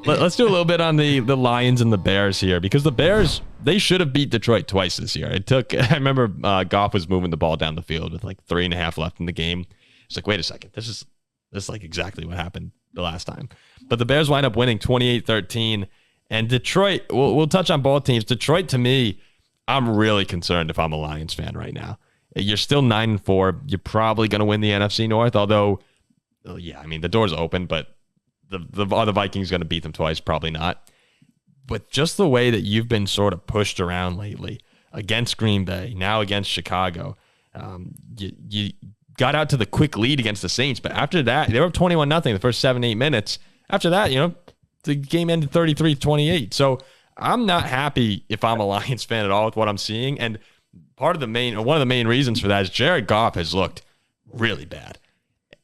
Let's do a little bit on the Lions and the Bears here, because the Bears, they should have beat Detroit twice this year. I remember Goff was moving the ball down the field with like 3.5 left in the game. It's like, wait a second, this is like exactly what happened the last time. But the Bears wind up winning 28-13, and Detroit, we'll touch on both teams. Detroit, to me, I'm really concerned if I'm a Lions fan right now. You're still 9-4. You're probably going to win the NFC North, although, yeah, I mean, the door's open, but are the Vikings going to beat them twice? Probably not. But just the way that you've been sort of pushed around lately against Green Bay, now against Chicago, you got out to the quick lead against the Saints, but after that, they were up 21-0 the first 7-8 minutes. After that, the game ended 33-28. So I'm not happy if I'm a Lions fan at all with what I'm seeing. And one of the main reasons for that is Jared Goff has looked really bad.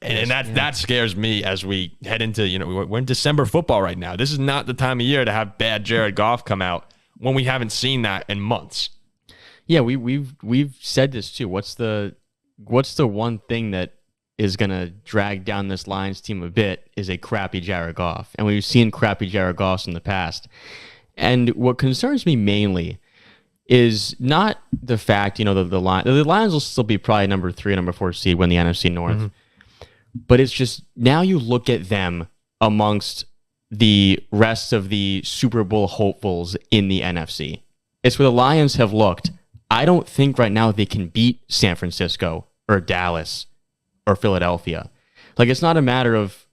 And that scares me as we head into, we're in December football right now. This is not the time of year to have bad Jared Goff come out when we haven't seen that in months. Yeah, we've said this too. What's the one thing that is going to drag down this Lions team a bit is a crappy Jared Goff. And we've seen crappy Jared Goffs in the past. And what concerns me mainly is not the fact, the Lions will still be probably number 3, number 4 seed, win the NFC North. Mm-hmm. But it's just, now you look at them amongst the rest of the Super Bowl hopefuls in the NFC. It's where the Lions have looked. I don't think right now they can beat San Francisco or Dallas or Philadelphia. Like, it's not a matter of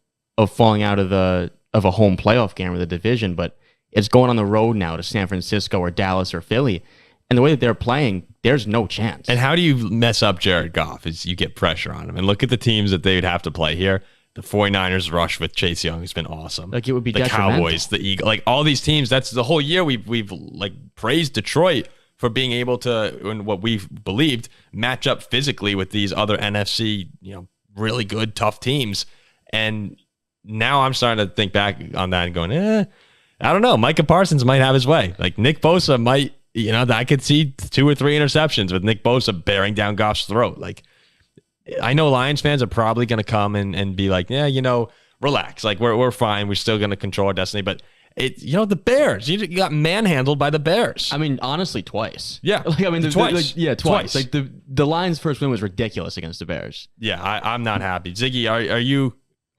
falling out of a home playoff game or the division, but it's going on the road now to San Francisco or Dallas or Philly. And the way that they're playing, there's no chance. And how do you mess up Jared Goff is you get pressure on him. And look at the teams that they would have to play here. The 49ers rush with Chase Young has been awesome. Like, it would be the Cowboys, the Eagles, like all these teams. That's the whole year we've like praised Detroit for being able to, in what we believed, match up physically with these other NFC, really good, tough teams. And now I'm starting to think back on that and going, I don't know. Micah Parsons might have his way. Like, Nick Bosa might. I could see 2 or 3 interceptions with Nick Bosa bearing down Goff's throat. Like, I know Lions fans are probably going to come and be like, relax. Like, we're fine. We're still going to control our destiny. But the Bears, you got manhandled by the Bears. I mean, honestly, twice. Yeah, twice. Twice. Like, the Lions' first win was ridiculous against the Bears. Yeah, I'm not happy. Ziggy,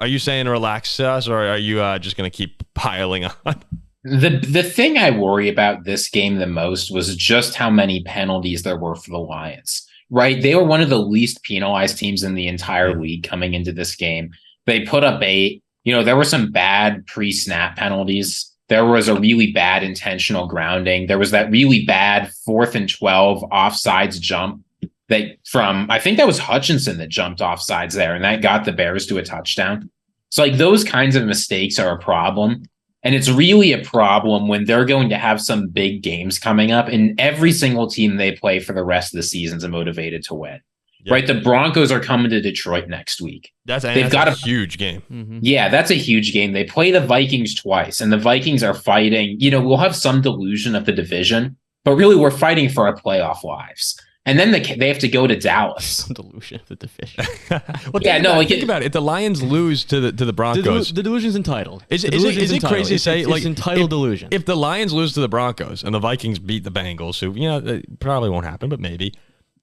are you saying relax us, or are you just going to keep piling on? The thing I worry about this game the most was just how many penalties there were for the Lions, right? They were one of the least penalized teams in the entire league coming into this game. They put up 8. There were some bad pre-snap penalties. There was a really bad intentional grounding. There was that really bad 4th and 12 offsides jump I think that was Hutchinson that jumped offsides there, and that got the Bears to a touchdown. So, like, those kinds of mistakes are a problem. And it's really a problem when they're going to have some big games coming up, and every single team they play for the rest of the season is motivated to win. Yep. Right? The Broncos are coming to Detroit next week. That's a huge game. Mm-hmm. Yeah, that's a huge game. They play the Vikings twice, and the Vikings are fighting. We'll have some delusion of the division, but really we're fighting for our playoff lives. And then they have to go to Dallas. Some delusion of the division. Think about it. If the Lions lose to the Broncos, the delusion's entitled. Is it crazy to say it's entitled delusion? If the Lions lose to the Broncos and the Vikings beat the Bengals, who it probably won't happen, but maybe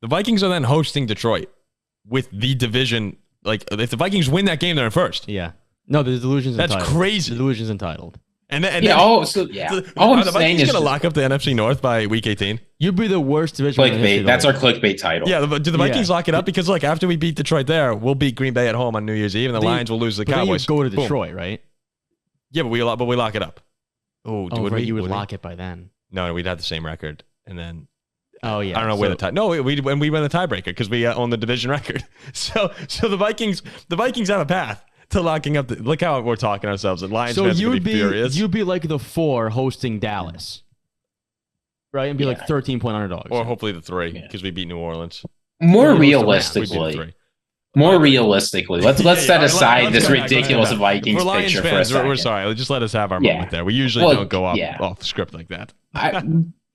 the Vikings are then hosting Detroit with the division. Like, if the Vikings win that game, they're in first. Yeah. No, the delusion's entitled. That's crazy. The delusion's entitled. All I'm saying is, going to lock up the NFC North by week 18. You'd be the worst division. Clickbait. That's our clickbait title. Yeah, do the Vikings lock it up? Because after we beat Detroit there, we'll beat Green Bay at home on New Year's Eve, and the Lions will lose to the Cowboys. Go to Detroit, right? Yeah, but we lock it up. You would lock it by then. No, we'd have the same record, and then. Oh yeah, I don't know where the tie. No, we win the tiebreaker because we own the division record. So the Vikings have a path to locking up. Look how we're talking ourselves. And Lions fans would be furious. You'd be like the 4 hosting Dallas, right? And be like 13-point underdogs, or hopefully the 3 because we beat New Orleans. More realistically, let's set aside this ridiculous Vikings picture for a second. We're sorry. Just let us have our moment there. We usually don't go off script like that.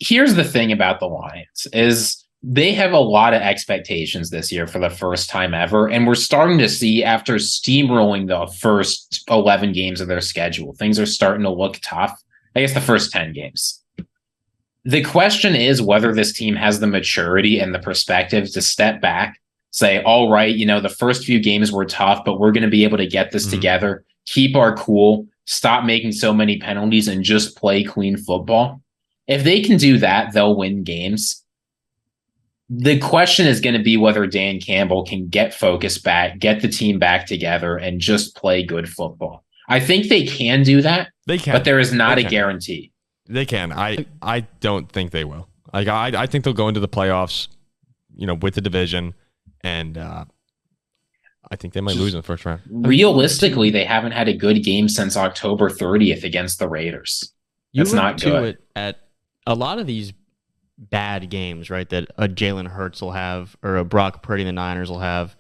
Here's the thing about the Lions is they have a lot of expectations this year for the first time ever. And we're starting to see, after steamrolling the first 11 games of their schedule, things are starting to look tough. I guess the first 10 games. The question is whether this team has the maturity and the perspective to step back, say, all right, the first few games were tough, but we're going to be able to get this together, keep our cool, stop making so many penalties, and just play clean football. If they can do that, they'll win games. The question is going to be whether Dan Campbell can get focus back, get the team back together, and just play good football. I think they can do that. They can, but there is not a guarantee. They can. I don't think they will. Like I think they'll go into the playoffs, with the division, and I think they might lose in the first round. Realistically, they haven't had a good game since October 30th against the Raiders. That's not good. At a lot of these bad games, right, that a Jalen Hurts will have, or a Brock Purdy and the Niners will have,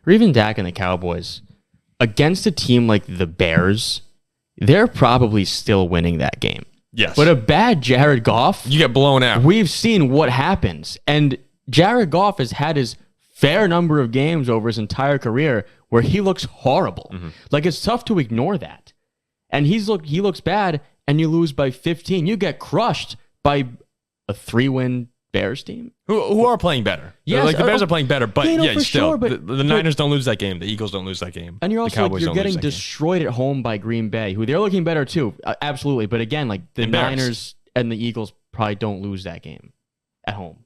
or even Dak and the Cowboys, against a team like the Bears, they're probably still winning that game. Yes. But a bad Jared Goff, you get blown out. We've seen what happens. And Jared Goff has had his fair number of games over his entire career where he looks horrible. Like, it's tough to ignore that. And he looks bad, and you lose by 15. You get crushed by a 3-win Bears team who are playing better. Yes, the Bears are playing better, but still, sure, the Niners don't lose that game. The Eagles don't lose that game. And you're also Cowboys you're getting destroyed at home by Green Bay, who they're looking better too, absolutely. But again, like the Niners and the Eagles probably don't lose that game at home.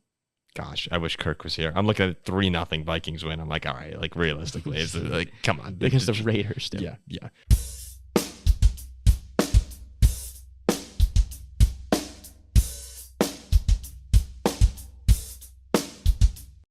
Gosh, I wish Kirk was here. I'm looking at 3-0 Vikings win. I'm like, all right, like realistically, is it, like, come on, against the Raiders. Yeah.